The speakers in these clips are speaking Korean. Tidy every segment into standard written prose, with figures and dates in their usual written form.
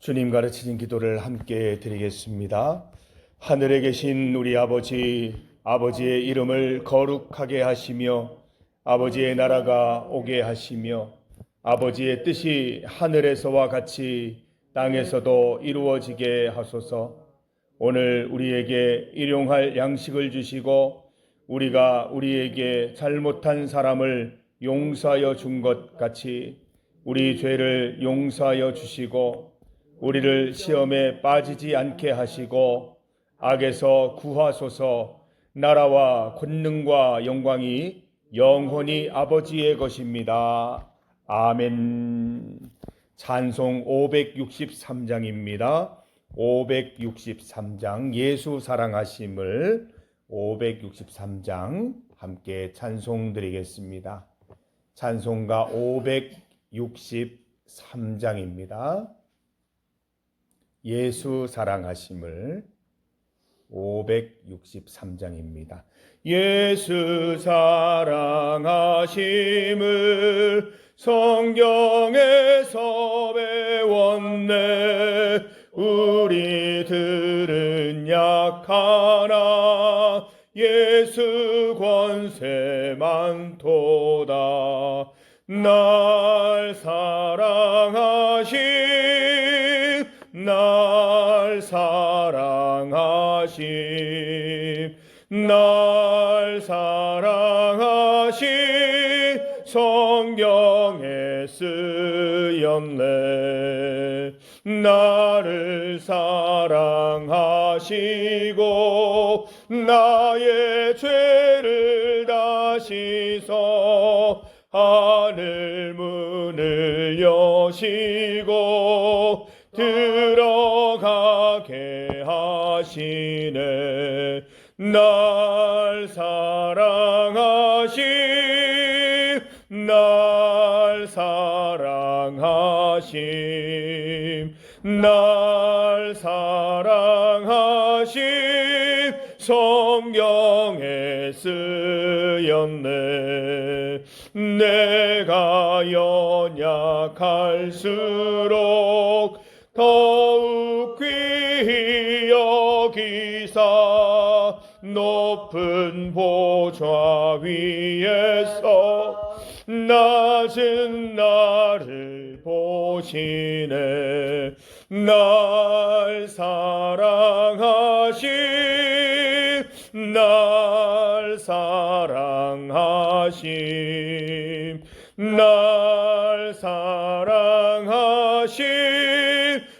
주님 가르치신 기도를 함께 드리겠습니다. 하늘에 계신 우리 아버지, 아버지의 이름을 거룩하게 하시며 아버지의 나라가 오게 하시며 아버지의 뜻이 하늘에서와 같이 땅에서도 이루어지게 하소서. 오늘 우리에게 일용할 양식을 주시고 우리가 우리에게 잘못한 사람을 용서하여 준 것 같이 우리 죄를 용서하여 주시고 우리를 시험에 빠지지 않게 하시고 악에서 구하소서. 나라와 권능과 영광이 영원히 아버지의 것입니다. 아멘. 찬송 563장입니다. 563장 예수 사랑하심을 563장 함께 찬송 드리겠습니다. 찬송가 563장입니다. 예수 사랑하심을 563장입니다. 예수 사랑하심을 성경에서 배웠네. 우리들은 약하나 예수 권세 많도다. 날 사랑하심 날 사랑하심 날 사랑하심 성경에 쓰였네. 나를 사랑하시고 나의 죄를 다 씻어 하늘 문을 여시고 들어가게 하시네. 날 사랑하심 날 사랑하심 날 사랑하심 성경에 쓰였네. 내가 연약할수록 더욱 귀히 여기사 높은 보좌 위에서 낮은 나를 보시네. 날 사랑하심 날 사랑하심 날 사랑하심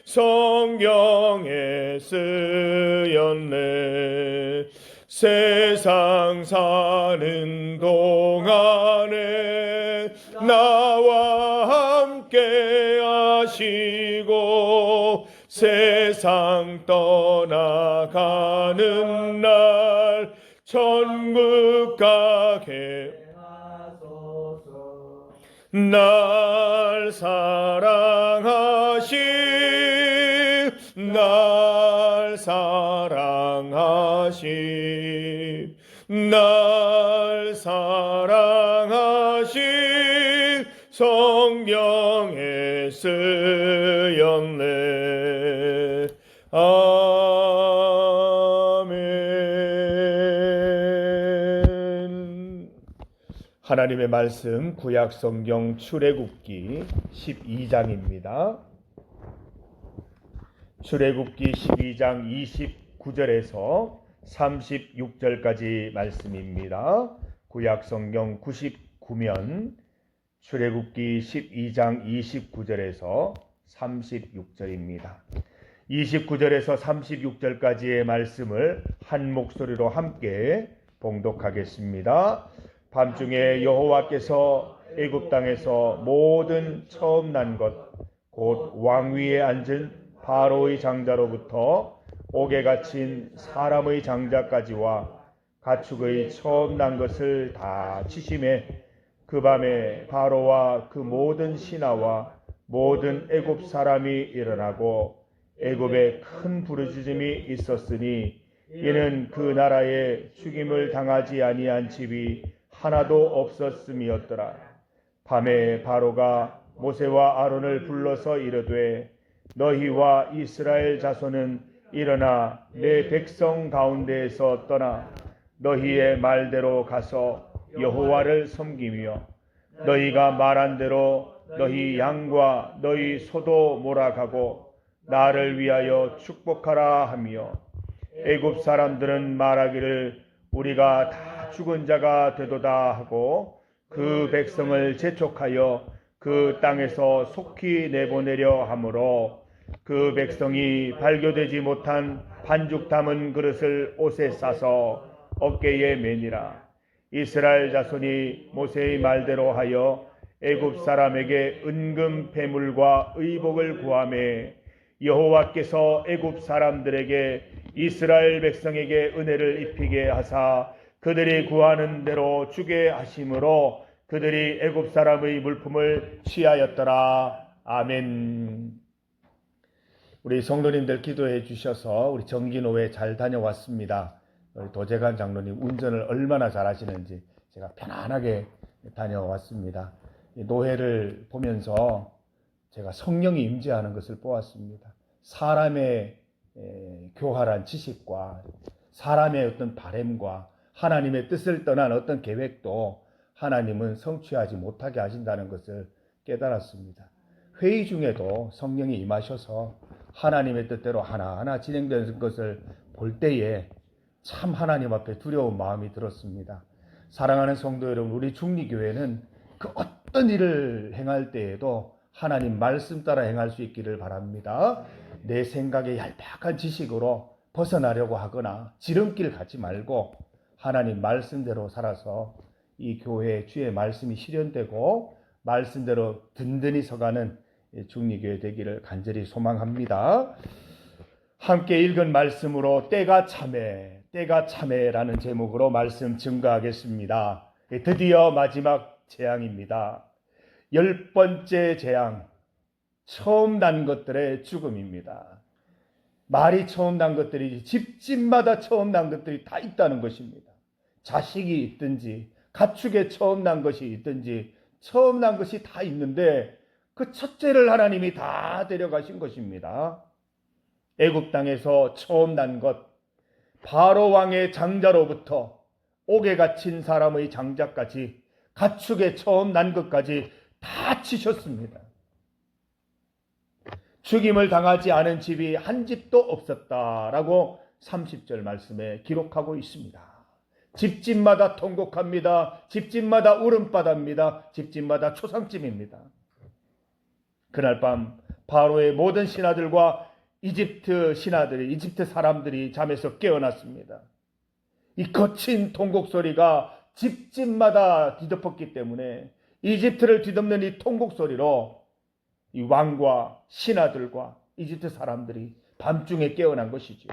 성경에 쓰였네. 세상 사는 동안에 나와 함께 하시고 세상 떠나가는 날 천국 가게 하소서. 날 사랑하심 날 사랑하심 날 사랑하심 성경에 쓰였네. 아멘. 하나님의 말씀 구약 성경 출애굽기 12장입니다. 출애굽기 12장 29절에서 36절까지 말씀입니다. 구약 성경 99면 출애굽기 12장 29절에서 36절입니다. 29절에서 36절까지의 말씀을 한 목소리로 함께 봉독하겠습니다. 밤중에 여호와께서 애굽 땅에서 모든 처음 난 것 곧 왕위에 앉은 바로의 장자로부터 옥에 갇힌 사람의 장자까지와 가축의 처음 난 것을 다 치심해 그 밤에 바로와 그 모든 신하와 모든 애굽 사람이 일어나고 애굽에 큰 부르짖음이 있었으니 이는 그 나라에 죽임을 당하지 아니한 집이 하나도 없었음이었더라. 밤에 바로가 모세와 아론을 불러서 이르되 너희와 이스라엘 자손은 일어나 내 백성 가운데에서 떠나 너희의 말대로 가서 여호와를 섬기며 너희가 말한 대로 너희 양과 너희 소도 몰아가고 나를 위하여 축복하라 하며 애굽 사람들은 말하기를 우리가 다 죽은 자가 되도다 하고 그 백성을 재촉하여 그 땅에서 속히 내보내려 하므로 그 백성이 발교되지 못한 반죽 담은 그릇을 옷에 싸서 어깨에 매니라. 이스라엘 자손이 모세의 말대로 하여 애굽 사람에게 은금 배물과 의복을 구하매 여호와께서 애굽 사람들에게 이스라엘 백성에게 은혜를 입히게 하사 그들이 구하는 대로 주게 하심으로 그들이 애굽 사람의 물품을 취하였더라. 아멘. 우리 성도님들 기도해 주셔서 우리 정기노회 잘 다녀왔습니다. 우리 도재관 장로님 운전을 얼마나 잘하시는지 제가 편안하게 다녀왔습니다. 노회를 보면서 제가 성령이 임재하는 것을 보았습니다. 사람의 교활한 지식과 사람의 어떤 바램과 하나님의 뜻을 떠난 어떤 계획도 하나님은 성취하지 못하게 하신다는 것을 깨달았습니다. 회의 중에도 성령이 임하셔서 하나님의 뜻대로 하나하나 진행되는 것을 볼 때에 참 하나님 앞에 두려운 마음이 들었습니다. 사랑하는 성도 여러분, 우리 중리교회는 그 어떤 일을 행할 때에도 하나님 말씀 따라 행할 수 있기를 바랍니다. 내 생각의 얄팍한 지식으로 벗어나려고 하거나 지름길 가지 말고 하나님 말씀대로 살아서 이 교회에 주의 말씀이 실현되고 말씀대로 든든히 서가는 중리교회 되기를 간절히 소망합니다. 함께 읽은 말씀으로 때가 참에라는 제목으로 말씀 증거하겠습니다. 드디어 마지막 재앙입니다. 10번째 재앙, 처음 난 것들의 죽음입니다. 말이 처음 난 것들이 집집마다 처음 난 것들이 다 있다는 것입니다. 자식이 있든지 가축에 처음 난 것이 있든지 처음 난 것이 다 있는데 그 첫째를 하나님이 다 데려가신 것입니다. 애굽 땅에서 처음 난 것, 바로 왕의 장자로부터 옥에 갇힌 사람의 장자까지 가축에 처음 난 것까지 다 치셨습니다. 죽임을 당하지 않은 집이 한 집도 없었다라고 30절 말씀에 기록하고 있습니다. 집집마다 통곡합니다. 집집마다 울음바다입니다. 집집마다 초상집입니다. 그날 밤 바로의 모든 신하들과 이집트 사람들이 잠에서 깨어났습니다. 이 거친 통곡 소리가 집집마다 뒤덮었기 때문에 이집트를 뒤덮는 이 통곡 소리로 이 왕과 신하들과 이집트 사람들이 밤중에 깨어난 것이죠.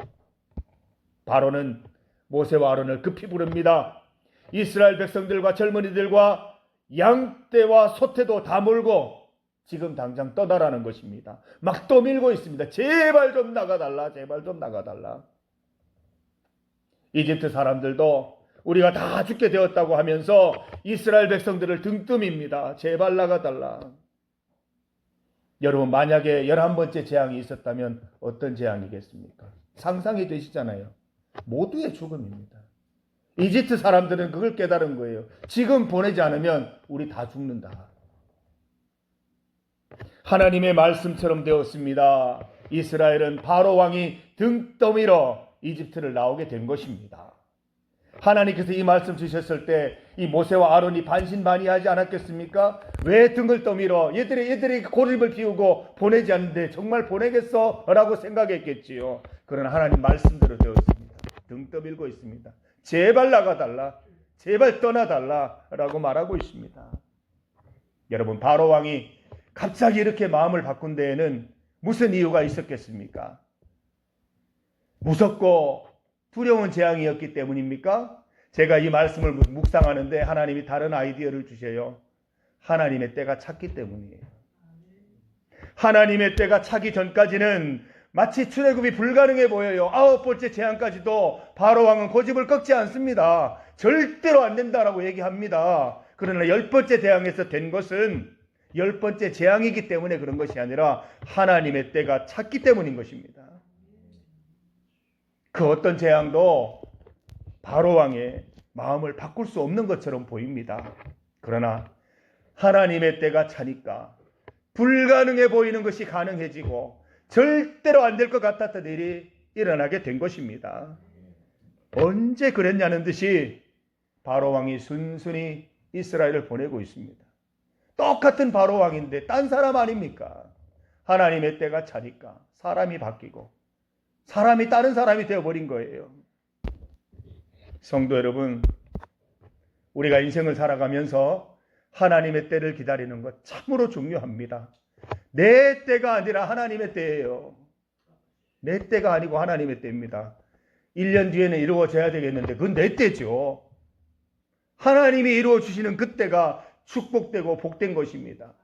바로는 모세와 아론을 급히 부릅니다. 이스라엘 백성들과 젊은이들과 양떼와 소떼도 다 몰고 지금 당장 떠나라는 것입니다. 막 떠밀고 있습니다. 제발 좀 나가달라. 제발 좀 나가달라. 이집트 사람들도 우리가 다 죽게 되었다고 하면서 이스라엘 백성들을 등뜸입니다. 제발 나가달라. 여러분, 만약에 11번째 재앙이 있었다면 어떤 재앙이겠습니까? 상상이 되시잖아요. 모두의 죽음입니다. 이집트 사람들은 그걸 깨달은 거예요. 지금 보내지 않으면 우리 다 죽는다. 하나님의 말씀처럼 되었습니다. 이스라엘은 바로 왕이 등 떠밀어 이집트를 나오게 된 것입니다. 하나님께서 이 말씀 주셨을 때 이 모세와 아론이 반신반의하지 않았겠습니까? 왜 등을 떠밀어? 얘들이 고집을 피우고 보내지 않는데 정말 보내겠어? 라고 생각했겠지요. 그러나 하나님 말씀대로 되었습니다. 등 떠밀고 있습니다. 제발 나가달라. 제발 떠나달라. 라고 말하고 있습니다. 여러분, 바로 왕이 갑자기 이렇게 마음을 바꾼 데에는 무슨 이유가 있었겠습니까? 무섭고 두려운 재앙이었기 때문입니까? 제가 이 말씀을 묵상하는데 하나님이 다른 아이디어를 주셔요. 하나님의 때가 찼기 때문이에요. 하나님의 때가 차기 전까지는 마치 출애굽이 불가능해 보여요. 9번째 재앙까지도 바로 왕은 고집을 꺾지 않습니다. 절대로 안 된다라고 얘기합니다. 그러나 10번째 재앙에서 된 것은 10번째 재앙이기 때문에 그런 것이 아니라 하나님의 때가 찼기 때문인 것입니다. 그 어떤 재앙도 바로왕의 마음을 바꿀 수 없는 것처럼 보입니다. 그러나 하나님의 때가 차니까 불가능해 보이는 것이 가능해지고 절대로 안 될 것 같았던 일이 일어나게 된 것입니다. 언제 그랬냐는 듯이 바로왕이 순순히 이스라엘을 보내고 있습니다. 똑같은 바로왕인데 딴 사람 아닙니까? 하나님의 때가 차니까 사람이 바뀌고 사람이 다른 사람이 되어버린 거예요. 성도 여러분, 우리가 인생을 살아가면서 하나님의 때를 기다리는 것 참으로 중요합니다. 내 때가 아니라 하나님의 때예요. 내 때가 아니고 하나님의 때입니다. 1년 뒤에는 이루어져야 되겠는데 그건 내 때죠. 하나님이 이루어 주시는 그 때가 축복되고 복된 것입니다.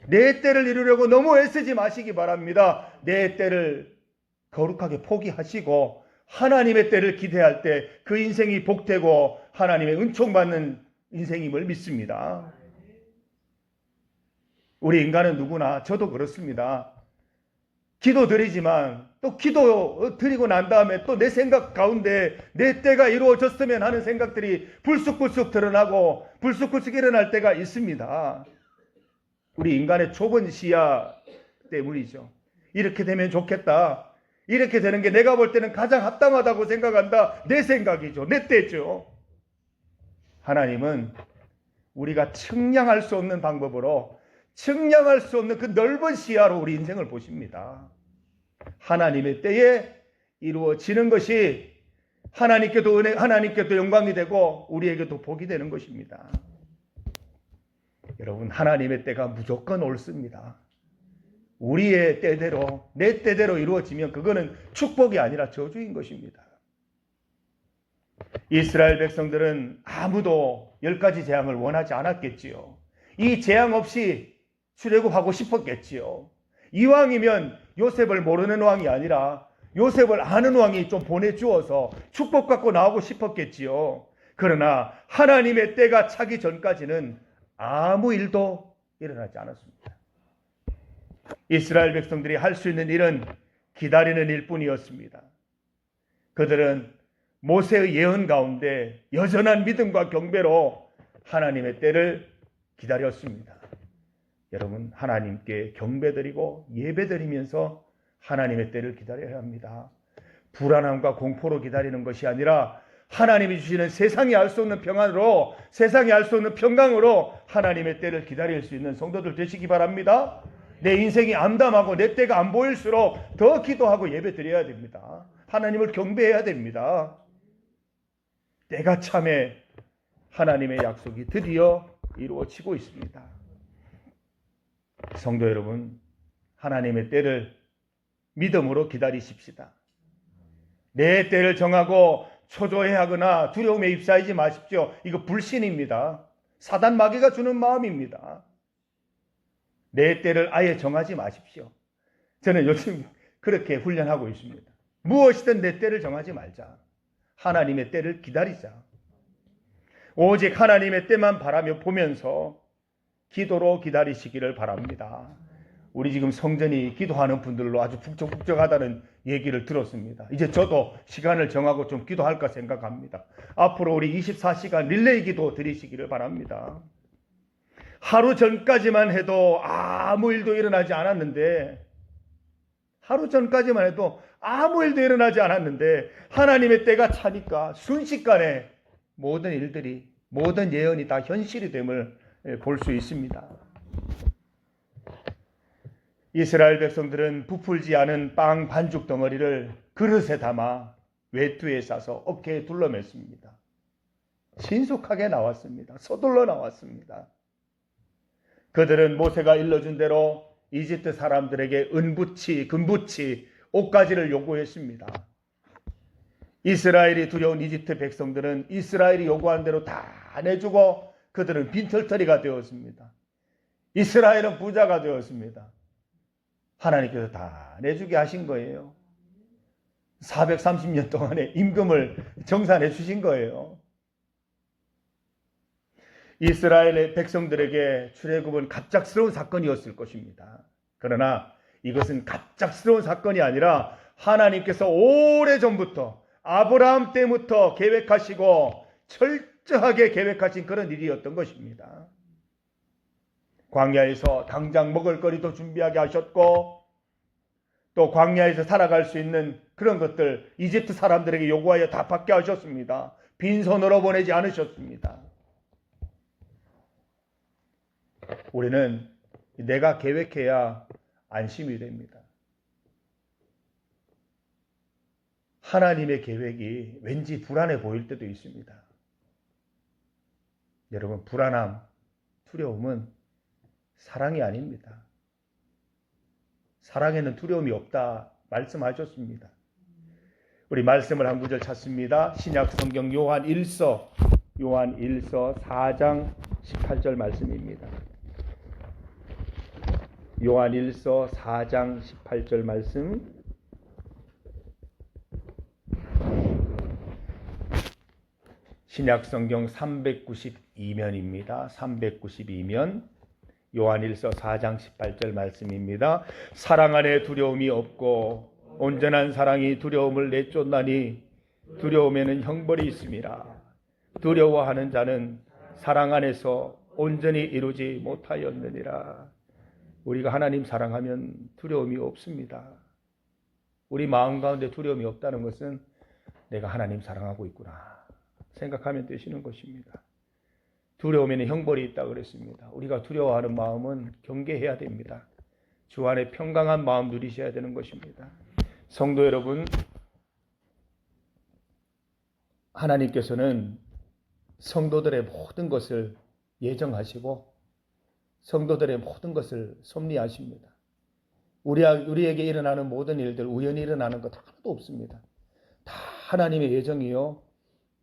내 때를 이루려고 너무 애쓰지 마시기 바랍니다. 내 때를 거룩하게 포기하시고 하나님의 때를 기대할 때 그 인생이 복되고 하나님의 은총받는 인생임을 믿습니다. 우리 인간은 누구나, 저도 그렇습니다. 기도 드리지만 또 기도 드리고 난 다음에 또 내 생각 가운데 내 때가 이루어졌으면 하는 생각들이 불쑥불쑥 드러나고 불쑥불쑥 일어날 때가 있습니다. 우리 인간의 좁은 시야 때문이죠. 이렇게 되면 좋겠다. 이렇게 되는 게 내가 볼 때는 가장 합당하다고 생각한다. 내 생각이죠. 내 때죠. 하나님은 우리가 측량할 수 없는 방법으로, 측량할 수 없는 그 넓은 시야로 우리 인생을 보십니다. 하나님의 때에 이루어지는 것이 하나님께도 은혜, 하나님께도 영광이 되고 우리에게도 복이 되는 것입니다. 여러분, 하나님의 때가 무조건 옳습니다. 우리의 때대로, 내 때대로 이루어지면 그거는 축복이 아니라 저주인 것입니다. 이스라엘 백성들은 아무도 10가지 재앙을 원하지 않았겠지요. 이 재앙 없이 출애굽하고 싶었겠지요. 이왕이면 요셉을 모르는 왕이 아니라 요셉을 아는 왕이 좀 보내주어서 축복받고 나오고 싶었겠지요. 그러나 하나님의 때가 차기 전까지는 아무 일도 일어나지 않았습니다. 이스라엘 백성들이 할 수 있는 일은 기다리는 일뿐이었습니다. 그들은 모세의 예언 가운데 여전한 믿음과 경배로 하나님의 때를 기다렸습니다. 여러분, 하나님께 경배드리고 예배드리면서 하나님의 때를 기다려야 합니다. 불안함과 공포로 기다리는 것이 아니라 하나님이 주시는 세상이 알 수 없는 평안으로, 세상이 알 수 없는 평강으로 하나님의 때를 기다릴 수 있는 성도들 되시기 바랍니다. 내 인생이 암담하고 내 때가 안 보일수록 더 기도하고 예배드려야 됩니다. 하나님을 경배해야 됩니다. 때가 참에 하나님의 약속이 드디어 이루어지고 있습니다. 성도 여러분, 하나님의 때를 믿음으로 기다리십시다. 내 때를 정하고 초조해하거나 두려움에 휩싸이지 마십시오. 이거 불신입니다. 사단 마귀가 주는 마음입니다. 내 때를 아예 정하지 마십시오. 저는 요즘 그렇게 훈련하고 있습니다. 무엇이든 내 때를 정하지 말자. 하나님의 때를 기다리자. 오직 하나님의 때만 바라며 보면서 기도로 기다리시기를 바랍니다. 우리 지금 성전이 기도하는 분들로 아주 북적북적하다는 얘기를 들었습니다. 이제 저도 시간을 정하고 좀 기도할까 생각합니다. 앞으로 우리 24시간 릴레이 기도 드리시기를 바랍니다. 하루 전까지만 해도 아무 일도 일어나지 않았는데, 하루 전까지만 해도 아무 일도 일어나지 않았는데 하나님의 때가 차니까 순식간에 모든 일들이, 모든 예언이 다 현실이 됨을 볼 수 있습니다. 이스라엘 백성들은 부풀지 않은 빵 반죽 덩어리를 그릇에 담아 외투에 싸서 어깨에 둘러맸습니다. 신속하게 나왔습니다. 서둘러 나왔습니다. 그들은 모세가 일러준 대로 이집트 사람들에게 은부치, 금부치, 옷가지를 요구했습니다. 이스라엘이 두려운 이집트 백성들은 이스라엘이 요구한 대로 다 내주고 그들은 빈털터리가 되었습니다. 이스라엘은 부자가 되었습니다. 하나님께서 다 내주게 하신 거예요. 430년 동안의 임금을 정산해 주신 거예요. 이스라엘의 백성들에게 출애굽은 갑작스러운 사건이었을 것입니다. 그러나 이것은 갑작스러운 사건이 아니라 하나님께서 오래전부터 아브라함 때부터 계획하시고 철저하게 계획하신 그런 일이었던 것입니다. 광야에서 당장 먹을 거리도 준비하게 하셨고, 또 광야에서 살아갈 수 있는 그런 것들 이집트 사람들에게 요구하여 다 받게 하셨습니다. 빈손으로 보내지 않으셨습니다. 우리는 내가 계획해야 안심이 됩니다. 하나님의 계획이 왠지 불안해 보일 때도 있습니다. 여러분, 불안함, 두려움은 사랑이 아닙니다. 사랑에는 두려움이 없다 말씀하셨습니다. 우리 말씀을 한 구절 찾습니다. 신약 성경 요한 1서 4장 18절 말씀입니다. 요한 1서 4장 18절 말씀. 신약 성경 392면입니다. 392면 요한 1서 4장 18절 말씀입니다. 사랑 안에 두려움이 없고 온전한 사랑이 두려움을 내쫓나니 두려움에는 형벌이 있음이라. 두려워하는 자는 사랑 안에서 온전히 이루지 못하였느니라. 우리가 하나님 사랑하면 두려움이 없습니다. 우리 마음 가운데 두려움이 없다는 것은 내가 하나님 사랑하고 있구나 생각하면 되시는 것입니다. 두려움에는 형벌이 있다고 그랬습니다. 우리가 두려워하는 마음은 경계해야 됩니다. 주 안에 평강한 마음 누리셔야 되는 것입니다. 성도 여러분, 하나님께서는 성도들의 모든 것을 예정하시고 성도들의 모든 것을 섭리하십니다. 우리에게 일어나는 모든 일들, 우연히 일어나는 것 하나도 없습니다. 다 하나님의 예정이요,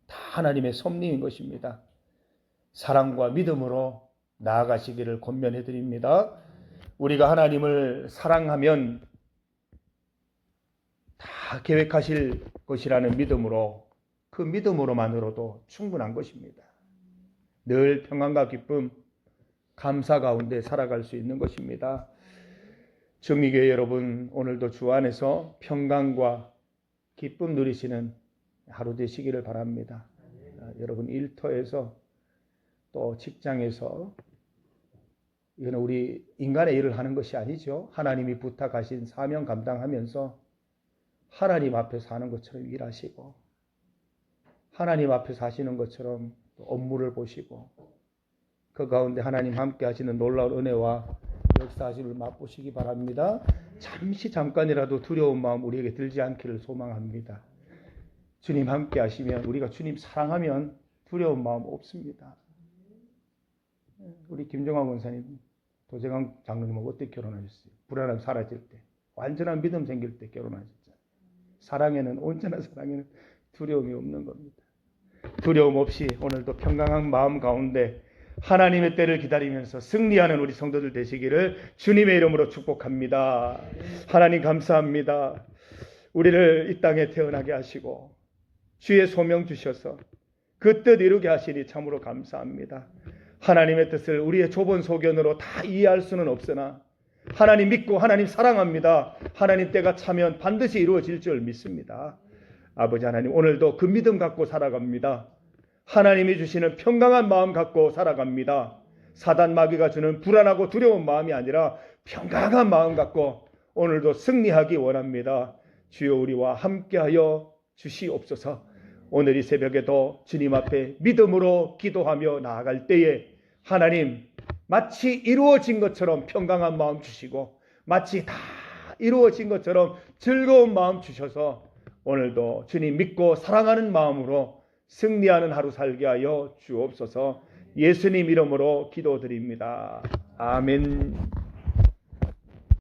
다 하나님의 섭리인 것입니다. 사랑과 믿음으로 나아가시기를 권면해 드립니다. 우리가 하나님을 사랑하면 다 계획하실 것이라는 믿음으로, 그 믿음으로만으로도 충분한 것입니다. 늘 평안과 기쁨, 감사 가운데 살아갈 수 있는 것입니다. 정미교회 여러분, 오늘도 주 안에서 평강과 기쁨 누리시는 하루 되시기를 바랍니다. 여러분, 일터에서 또 직장에서, 이거는 우리 인간의 일을 하는 것이 아니죠. 하나님이 부탁하신 사명 감당하면서 하나님 앞에 사는 것처럼 일하시고, 하나님 앞에 사시는 것처럼 업무를 보시고, 그 가운데 하나님 함께 하시는 놀라운 은혜와 역사하심을 맛보시기 바랍니다. 잠깐이라도 두려운 마음 우리에게 들지 않기를 소망합니다. 주님 함께 하시면, 우리가 주님 사랑하면 두려운 마음 없습니다. 우리 김정환 권사님, 도재강 장로님하고 어떻게 결혼하셨어요? 불안함 사라질 때, 완전한 믿음 생길 때 결혼하셨잖아요. 사랑에는, 온전한 사랑에는 두려움이 없는 겁니다. 두려움 없이 오늘도 평강한 마음 가운데 하나님의 때를 기다리면서 승리하는 우리 성도들 되시기를 주님의 이름으로 축복합니다. 하나님 감사합니다. 우리를 이 땅에 태어나게 하시고 주의 소명 주셔서 그 뜻 이루게 하시니 참으로 감사합니다. 하나님의 뜻을 우리의 좁은 소견으로 다 이해할 수는 없으나 하나님 믿고 하나님 사랑합니다. 하나님 때가 차면 반드시 이루어질 줄 믿습니다. 아버지 하나님, 오늘도 그 믿음 갖고 살아갑니다. 하나님이 주시는 평강한 마음 갖고 살아갑니다. 사단 마귀가 주는 불안하고 두려운 마음이 아니라 평강한 마음 갖고 오늘도 승리하기 원합니다. 주여, 우리와 함께하여 주시옵소서. 오늘 이 새벽에도 주님 앞에 믿음으로 기도하며 나아갈 때에 하나님, 마치 이루어진 것처럼 평강한 마음 주시고 마치 다 이루어진 것처럼 즐거운 마음 주셔서 오늘도 주님 믿고 사랑하는 마음으로 승리하는 하루 살게 하여 주옵소서. 예수님 이름으로 기도드립니다. 아멘.